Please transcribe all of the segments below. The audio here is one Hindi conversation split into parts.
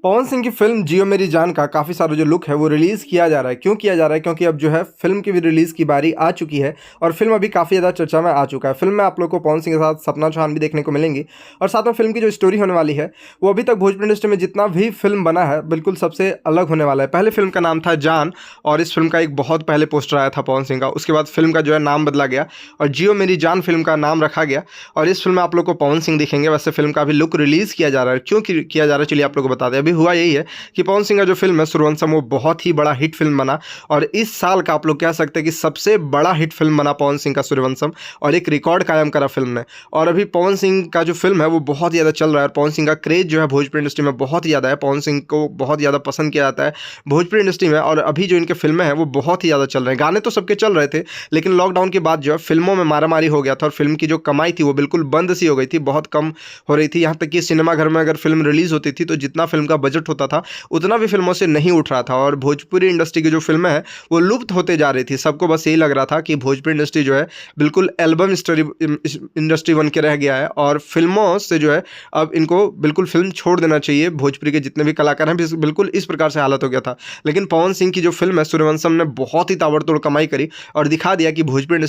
पवन सिंह की फ़िल्म जियो मेरी जान का काफ़ी सारा जो लुक है वो रिलीज़ किया जा रहा है। क्यों किया जा रहा है? क्योंकि अब जो है फ़िल्म की भी रिलीज़ की बारी आ चुकी है और फ़िल्म अभी काफ़ी ज़्यादा चर्चा में आ चुका है। फ़िल्म में आप लोग को पवन सिंह के साथ सपना चौहान भी देखने को मिलेंगी और साथ में फ़िल्म की जो स्टोरी होने वाली है, वो अभी तक भोजपुरी इंडस्ट्री में जितना भी फ़िल्म बना है, बिल्कुल सबसे अलग होने वाला है। पहले फ़िल्म का नाम था जान और इस फ़िल्म का एक बहुत पहले पोस्टर आया था पवन सिंह का। उसके बाद फ़िल्म का जो है नाम बदला गया और जियो मेरी जान फ़िल्म का नाम रखा गया और इस फ़िल्म में आप लोग को पवन सिंह दिखेंगे। वैसे फ़िल्म का अभी लुक रिलीज़ किया जा रहा है। क्यों किया जा रहा है चलिए आप लोग को बता दें। अभी हुआ यही है कि पवन सिंह का जो फ़िल्म है सूर्यवंशम वो बहुत ही बड़ा हिट फ़िल्म बना और इस साल का आप लोग कह सकते हैं कि सबसे बड़ा हिट फ़िल्म बना पवन सिंह का सूर्यवंशम और एक रिकॉर्ड कायम करा फ़िल्म ने। और अभी पवन सिंह का जो फ़िल्म है वो बहुत ज़्यादा चल रहा है और पवन सिंह का क्रेज़ जो है भोजपुरी इंडस्ट्री में बहुत ही ज़्यादा है। पवन सिंह को बहुत ज़्यादा पसंद किया जाता है भोजपुरी इंडस्ट्री में और अभी जो इनके फ़िल्में हैं वो बहुत ही ज़्यादा चल रहे हैं। गाने तो सबके चल रहे थे, लेकिन लॉकडाउन के बाद जो है फ़िल्मों में मारामारी हो गया था और फ़िल्म की जो कमाई थी वो बिल्कुल बंद सी हो गई थी, बहुत कम हो रही थी। यहाँ तक कि सिनेमाघर में अगर फ़िल्म रिलीज़ होती थी तो जितना फ़िल्म का बजट होता था उतना भी फ़िल्मों से नहीं उठ रहा था और भोजपुरी इंडस्ट्री की जो फ़िल्में हैं वो लुप्त होते जा रही थी। सबको बस यही लग रहा था कि भोजपुरी इंडस्ट्री जो है बिल्कुल एल्बम स्टोरी इंडस्ट्री बन के रह गया है और फ़िल्मों से जो है अब इनको बिल्कुल फ़िल्म छोड़ देना चाहिए। भोजपुरी के जितने भी कलाकार हैं बिल्कुल इस प्रकार से हालत हो गया था। लेकिन पवन सिंह की जो फ़िल्म है सूर्यवंशम ने बहुत ही ताबड़तोड़ कमाई करी और दिखा दिया कि भोजपुरी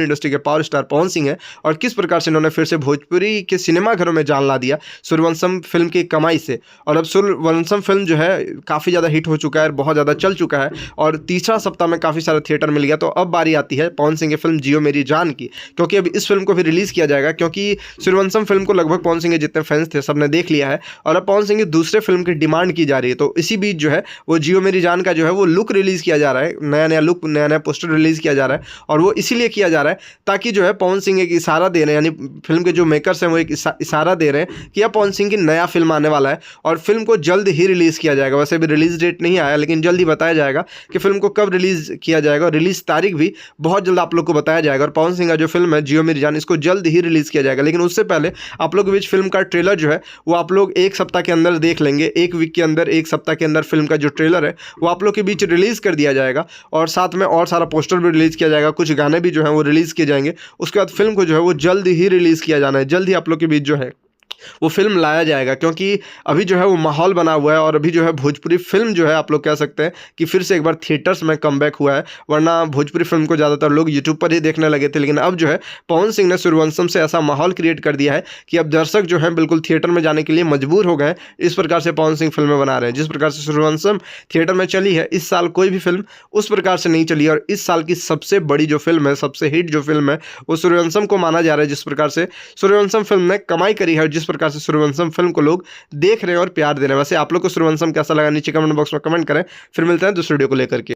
इंडस्ट्री के पावर स्टार पवन सिंह है और किस प्रकार से इन्होंने फिर से भोजपुरी के सिनेमाघरों में जान ला दिया सूर्यवंशम फ़िल्म की कमाई से। और अब सूर्यवंशम फ़िल्म जो है काफ़ी ज़्यादा हिट हो चुका है, बहुत ज़्यादा चल चुका है और तीसरा सप्ताह में काफ़ी सारा थिएटर मिल गया। तो अब बारी आती है पवन सिंह की फ़िल्म जियो मेरी जान की, क्योंकि अब इस फ़िल्म को भी रिलीज़ किया जाएगा क्योंकि सूर्यवंशम फ़िल्म को लगभग पवन सिंह के जितने फैंस थे सबने देख लिया है और अब पवन सिंह की दूसरे फ़िल्म की डिमांड की जा रही है। तो इसी बीच जो है वो जियो मेरी जान का जो है वो लुक रिलीज़ किया जा रहा है, नया-नया लुक, नया-नया पोस्टर रिलीज़ किया जा रहा है और वो इसीलिए किया जा रहा है ताकि जो है पवन सिंह एक इशारा दे रहे हैं, यानी फ़िल्म के जो मेकर्स हैं वो एक इशारा दे रहे हैं कि अब पवन सिंह की नया फ़िल्म आने वाला है और फ़िल्म को जल्द ही रिलीज़ किया जाएगा। वैसे अभी रिलीज़ डेट नहीं आया, लेकिन जल्द ही बताया जाएगा कि फ़िल्म को कब रिलीज़ किया जाएगा और रिलीज़ तारीख भी बहुत जल्द आप लोग को बताया जाएगा। और पवन सिंह का जो फ़िल्म है जियो मेरी जान, इसको जल्द ही रिलीज़ किया जाएगा। लेकिन उससे पहले आप लोग के बीच फ़िल्म का ट्रेलर जो है वो आप लोग एक सप्ताह के अंदर देख लेंगे। एक वीक के अंदर, एक सप्ताह के अंदर फ़िल्म का जो ट्रेलर है वो आप लोग के बीच रिलीज़ कर दिया जाएगा और साथ में और सारा पोस्टर भी रिलीज़ किया जाएगा, कुछ गाने भी जो हैं वो रिलीज़ किए जाएंगे। उसके बाद फ़िल्म को जो है वो जल्द ही रिलीज़ किया जाना है, जल्द ही आप लोग के बीच जो है वो फ़िल्म लाया जाएगा। क्योंकि अभी जो है वो माहौल बना हुआ है और अभी जो है भोजपुरी फ़िल्म जो है आप लोग कह सकते हैं कि फिर से एक बार थिएटर्स में कमबैक हुआ है। वरना भोजपुरी फ़िल्म को ज़्यादातर लोग यूट्यूब पर ही देखने लगे थे, लेकिन अब जो है पवन सिंह ने सूर्यवंशम से ऐसा माहौल क्रिएट कर दिया है कि अब दर्शक जो हैं बिल्कुल थिएटर में जाने के लिए मजबूर हो गए हैं। इस प्रकार से पवन सिंह फ़िल्में बना रहे हैं। जिस प्रकार से सूर्यवंशम थिएटर में चली है, इस साल कोई भी फ़िल्म उस प्रकार से नहीं चली और इस साल की सबसे बड़ी जो फ़िल्म है, सबसे हिट जो फ़िल्म है, वो सूर्यवंशम को माना जा रहा है। जिस प्रकार से सूर्यवंशम फ़िल्म ने कमाई करी है और जिस प्रकार से सूर्यवंशम फ़िल्म को लोग देख रहे हैं और प्यार दे रहे हैं। वैसे आप लोग को सूर्यवंशम कैसा लगा नीचे कमेंट बॉक्स में कमेंट करें। फिर मिलते हैं दूसरे वीडियो को लेकर के।